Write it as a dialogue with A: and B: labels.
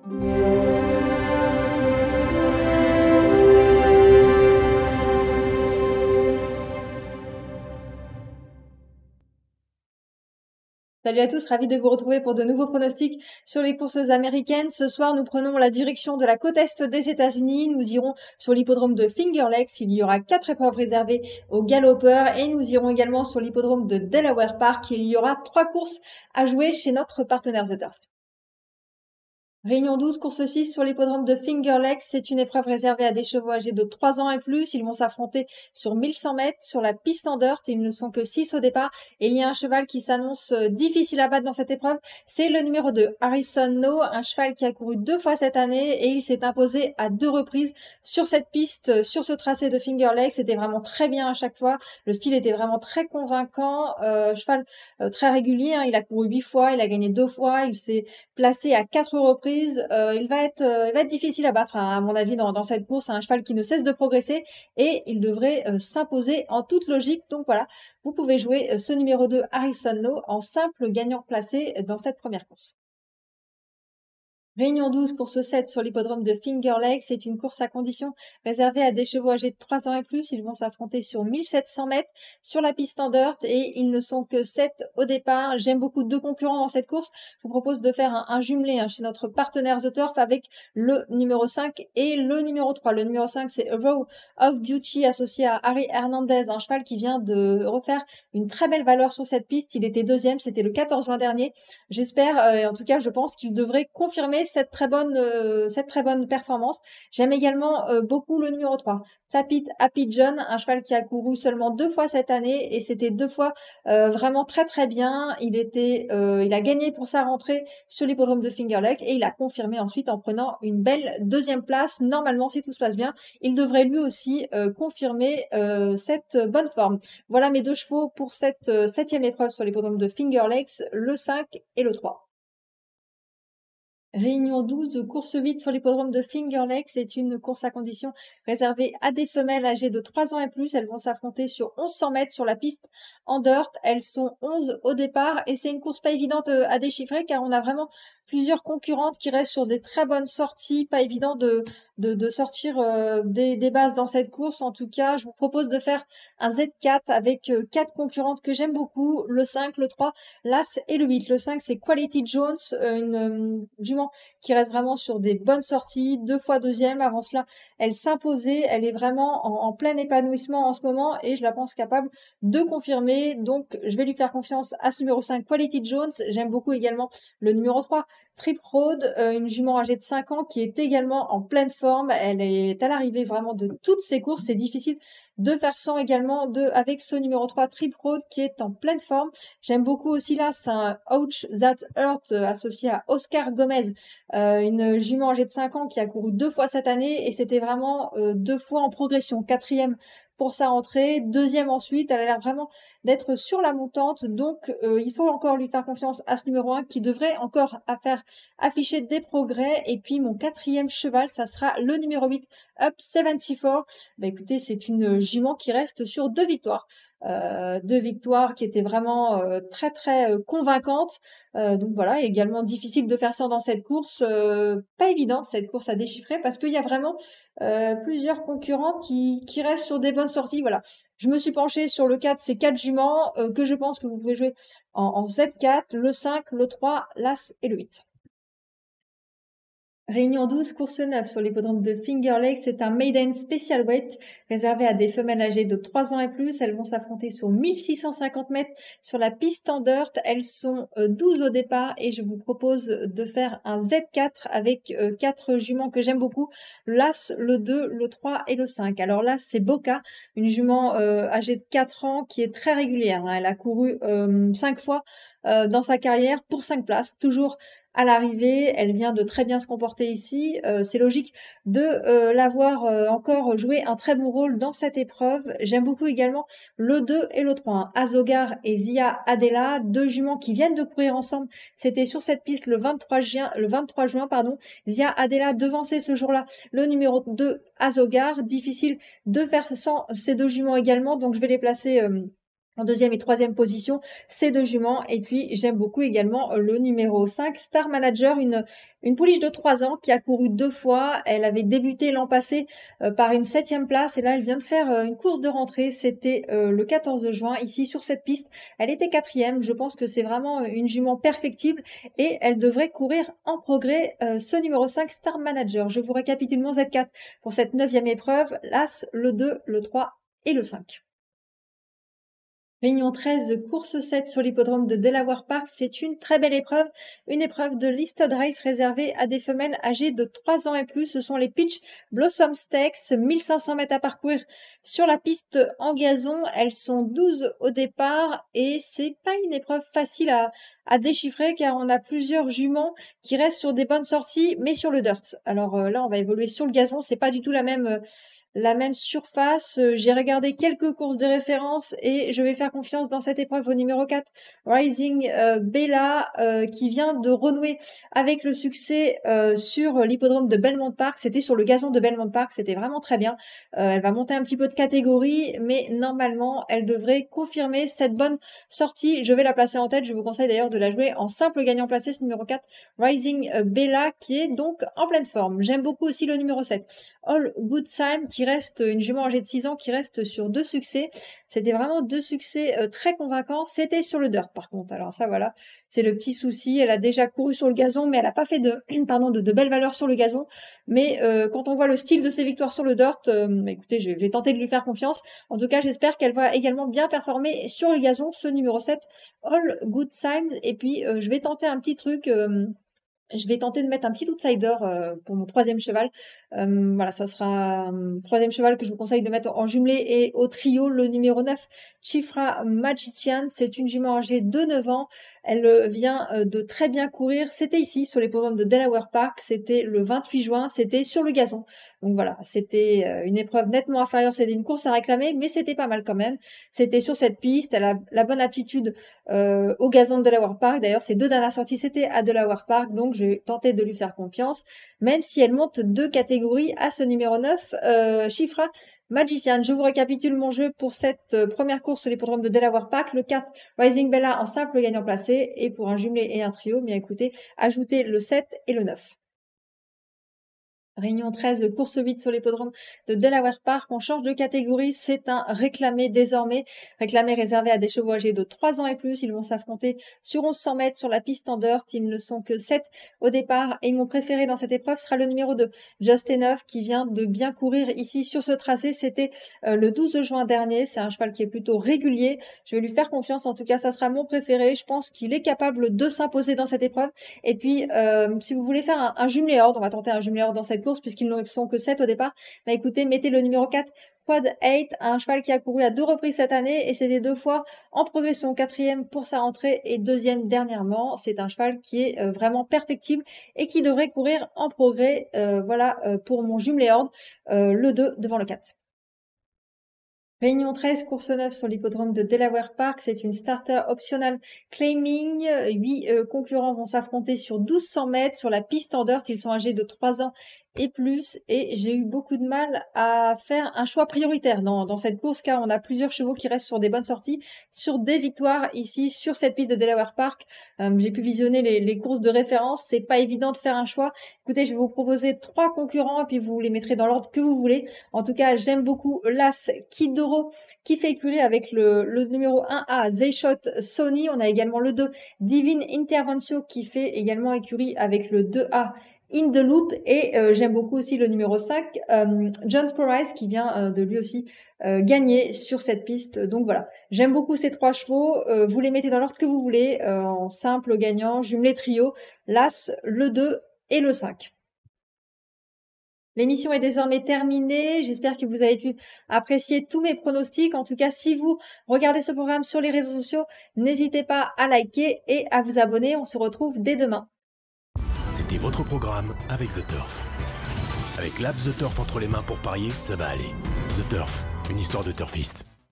A: Salut à tous, ravi de vous retrouver pour de nouveaux pronostics sur les courses américaines. Ce soir, nous prenons la direction de la côte est des États-Unis. Nous irons sur l'hippodrome de Finger Lakes. Il y aura 4 épreuves réservées aux galopeurs et nous irons également sur l'hippodrome de Delaware Park. Il y aura 3 courses à jouer chez notre partenaire The Turf. Réunion 12, course 6 sur l'hippodrome de Finger Lakes. C'est une épreuve réservée à des chevaux âgés de 3 ans et plus. Ils vont s'affronter sur 1100 mètres sur la piste en dirt. Ils ne sont que 6 au départ. Et il y a un cheval qui s'annonce difficile à battre dans cette épreuve. C'est le numéro 2, Harrison No, un cheval qui a couru 2 fois cette année et il s'est imposé à 2 reprises sur cette piste, sur ce tracé de Finger Lakes. C'était vraiment très bien à chaque fois. Le style était vraiment très convaincant. Cheval très régulier, hein. Il a couru 8 fois, il a gagné 2 fois. Il s'est placé à 4 reprises. Il va être difficile à battre, hein, à mon avis, dans cette course. Un cheval qui ne cesse de progresser et il devrait s'imposer en toute logique. Donc voilà, vous pouvez jouer ce numéro 2 Harrison No en simple gagnant placé dans cette première course. Réunion 12, course 7 sur l'hippodrome de Finger Lakes. C'est une course à conditions réservée à des chevaux âgés de 3 ans et plus. Ils vont s'affronter sur 1700 mètres sur la piste en dirt et ils ne sont que 7 au départ. J'aime beaucoup 2 concurrents dans cette course. Je vous propose de faire un jumelé, hein, chez notre partenaire The Turf avec le numéro 5 et le numéro 3. Le numéro 5, c'est A Row of Beauty associé à Harry Hernandez, un cheval qui vient de refaire une très belle valeur sur cette piste. Il était deuxième, c'était le 14 juin dernier. J'espère, et en tout cas, je pense qu'il devrait confirmer cette très bonne performance. J'aime également beaucoup le numéro 3, Tapit Happy John, un cheval qui a couru seulement 2 fois cette année et c'était 2 fois vraiment très très bien. Il a gagné pour sa rentrée sur l'hippodrome de Finger Lakes et il a confirmé ensuite en prenant une belle deuxième place. Normalement, si tout se passe bien, il devrait lui aussi confirmer cette bonne forme. Voilà mes 2 chevaux pour cette 7e épreuve sur l'hippodrome de Finger Lakes, le 5 et le 3. Réunion 12, course 8 sur l'hippodrome de Finger Lakes. C'est une course à conditions réservée à des femelles âgées de 3 ans et plus. Elles vont s'affronter sur 1100 mètres sur la piste en dirt. Elles sont 11 au départ et c'est une course pas évidente à déchiffrer car on a vraiment plusieurs concurrentes qui restent sur des très bonnes sorties. Pas évident de sortir des bases dans cette course. En tout cas, je vous propose de faire un Z4 avec 4 concurrentes que j'aime beaucoup. Le 5, le 3, l'As et le 8. Le 5, c'est Quality Jones, une jument qui reste vraiment sur des bonnes sorties, 2 fois deuxième. Avant cela, elle s'imposait, elle est vraiment en plein épanouissement en ce moment et je la pense capable de confirmer. Donc, je vais lui faire confiance à ce numéro 5, Quality Jones. J'aime beaucoup également le numéro 3, Trip Road, une jument âgée de 5 ans qui est également en pleine forme. Elle est à l'arrivée vraiment de toutes ses courses. C'est difficile de faire sans également avec ce numéro 3, Trip Road, qui est en pleine forme. J'aime beaucoup aussi là, c'est un Ouch That Hurt associé à Oscar Gomez, une jument âgée de 5 ans qui a couru 2 fois cette année et c'était vraiment 2 fois en progression. 4e pour sa rentrée, 2e ensuite. Elle a l'air vraiment d'être sur la montante, donc il faut encore lui faire confiance à ce numéro 1 qui devrait encore afficher des progrès. Et puis mon 4e cheval, ça sera le numéro 8, Up 74. Bah écoutez, c'est une jument qui reste sur 2 victoires. 2 victoires qui étaient vraiment très très convaincantes. Donc voilà, également difficile de faire ça dans cette course. Pas évident cette course à déchiffrer parce qu'il y a vraiment plusieurs concurrents qui restent sur des bonnes sorties. Voilà. Je me suis penchée sur le 4, ces 4 juments que je pense que vous pouvez jouer en Z4, le 5, le 3, l'As et le 8. Réunion 12, course 9 sur l'hippodrome de Finger Lakes. C'est un maiden special weight réservé à des femelles âgées de 3 ans et plus. Elles vont s'affronter sur 1650 mètres sur la piste en dirt. Elles sont 12 au départ et je vous propose de faire un Z4 avec 4 juments que j'aime beaucoup. L'As, le 2, le 3 et le 5. Alors là, c'est Boca, une jument âgée de 4 ans qui est très régulière, hein. Elle a couru 5 fois dans sa carrière pour 5 places. Toujours à l'arrivée, elle vient de très bien se comporter ici. C'est logique de l'avoir encore joué un très bon rôle dans cette épreuve. J'aime beaucoup également le 2 et le 3. Hein. Azogar et Zia Adela, 2 juments qui viennent de courir ensemble. C'était sur cette piste le 23 juin, pardon. Zia Adela devançait ce jour-là le numéro 2 Azogar. Difficile de faire sans ces 2 juments également, donc je vais les placer en deuxième et troisième position, ces deux juments. Et puis, j'aime beaucoup également le numéro 5, Star Manager, une pouliche de 3 ans qui a couru 2 fois. Elle avait débuté l'an passé par une 7e place et là, elle vient de faire une course de rentrée. C'était le 14 juin ici sur cette piste. Elle était 4e. Je pense que c'est vraiment une jument perfectible et elle devrait courir en progrès ce numéro 5, Star Manager. Je vous récapitule mon Z4 pour cette 9e épreuve. L'As, le 2, le 3 et le 5. Réunion 13, course 7 sur l'hippodrome de Delaware Park. C'est une très belle épreuve, une épreuve de listed race réservée à des femelles âgées de 3 ans et plus. Ce sont les Peach Blossom Stakes, 1500 mètres à parcourir sur la piste en gazon. Elles sont 12 au départ et c'est pas une épreuve facile à déchiffrer car on a plusieurs juments qui restent sur des bonnes sorties mais sur le dirt. Alors là, on va évoluer sur le gazon. C'est pas du tout la même surface. J'ai regardé quelques courses de référence et je vais faire confiance dans cette épreuve au numéro 4, Rising Bella, qui vient de renouer avec le succès sur l'hippodrome de Belmont Park. C'était sur le gazon de Belmont Park, c'était vraiment très bien. Elle va monter un petit peu de catégorie, mais normalement, elle devrait confirmer cette bonne sortie. Je vais la placer en tête. Je vous conseille d'ailleurs de la jouer en simple gagnant placé, ce numéro 4, Rising Bella, qui est donc en pleine forme. J'aime beaucoup aussi le numéro 7, All Good Time, qui reste une jument âgée de 6 ans, qui reste sur 2 succès. C'était vraiment 2 succès très convaincants. C'était sur le dirt, par contre. Alors ça, voilà, c'est le petit souci. Elle a déjà couru sur le gazon, mais elle n'a pas fait de belles valeurs sur le gazon. Mais quand on voit le style de ses victoires sur le dirt, écoutez, je vais tenter de lui faire confiance. En tout cas, j'espère qu'elle va également bien performer sur le gazon, ce numéro 7, All Good Time. Et puis, je vais tenter un petit truc... je vais tenter de mettre un petit outsider pour mon troisième cheval. Voilà, ça sera un troisième cheval que je vous conseille de mettre en jumelé et au trio, le numéro 9, Chifra Magician. C'est une jument âgée de 9 ans. Elle vient de très bien courir. C'était ici, sur les podiums de Delaware Park. C'était le 28 juin. C'était sur le gazon. Donc voilà, c'était une épreuve nettement inférieure. C'était une course à réclamer, mais c'était pas mal quand même. C'était sur cette piste. Elle a la bonne aptitude au gazon de Delaware Park. D'ailleurs, ses 2 dernières sorties, c'était à Delaware Park. Donc, je vais tenter de lui faire confiance, même si elle monte 2 catégories à ce numéro 9, Chifra Magician. Je vous récapitule mon jeu pour cette première course sur l'hippodrome de Delaware Park. Le 4, Rising Bella en simple gagnant placé. Et pour un jumelé et un trio, bien écoutez, ajoutez le 7 et le 9. Réunion 13, course 8 sur l'hippodrome de Delaware Park. On change de catégorie. C'est un réclamé désormais. Réclamé réservé à des chevaux âgés de 3 ans et plus. Ils vont s'affronter sur 1100 mètres sur la piste en dirt. Ils ne sont que 7 au départ. Et mon préféré dans cette épreuve sera le numéro 2, Just Enough, qui vient de bien courir ici sur ce tracé. C'était le 12 juin dernier. C'est un cheval qui est plutôt régulier. Je vais lui faire confiance. En tout cas, ça sera mon préféré. Je pense qu'il est capable de s'imposer dans cette épreuve. Et puis, si vous voulez faire un jumelé ordre, on va tenter un jumelé ordre dans cette course puisqu'ils ne sont que 7 au départ. Bah écoutez, mettez le numéro 4, Quad 8, un cheval qui a couru à 2 reprises cette année et c'était 2 fois en progression, 4e pour sa rentrée et 2e dernièrement. C'est un cheval qui est vraiment perfectible et qui devrait courir en progrès. Voilà pour mon jumelé ordre, le 2 devant le 4. Réunion 13, course 9 sur l'hippodrome de Delaware Park. C'est une starter optional claiming. 8 concurrents vont s'affronter sur 1200 mètres sur la piste en dirt. Ils sont âgés de 3 ans et plus. Et j'ai eu beaucoup de mal à faire un choix prioritaire dans cette course car on a plusieurs chevaux qui restent sur des bonnes sorties, sur des victoires ici sur cette piste de Delaware Park. J'ai pu visionner les courses de référence. C'est pas évident de faire un choix. Écoutez, je vais vous proposer 3 concurrents et puis vous les mettrez dans l'ordre que vous voulez. En tout cas, j'aime beaucoup l'As Kidoro qui fait écurie avec le numéro 1A Zayshot Sony. On a également le 2 Divine Intervention qui fait également écurie avec le 2A In the Loop et j'aime beaucoup aussi le numéro 5 John Price qui vient de lui aussi gagner sur cette piste. Donc voilà, j'aime beaucoup ces 3 chevaux. Vous les mettez dans l'ordre que vous voulez, en simple gagnant, jumelé trio, l'As, le 2 et le 5. L'émission est désormais terminée. J'espère que vous avez pu apprécier tous mes pronostics. En tout cas, si vous regardez ce programme sur les réseaux sociaux, n'hésitez pas à liker et à vous abonner. On se retrouve dès demain.
B: C'était votre programme avec The Turf. Avec l'app The Turf entre les mains pour parier, ça va aller. The Turf, une histoire de turfiste.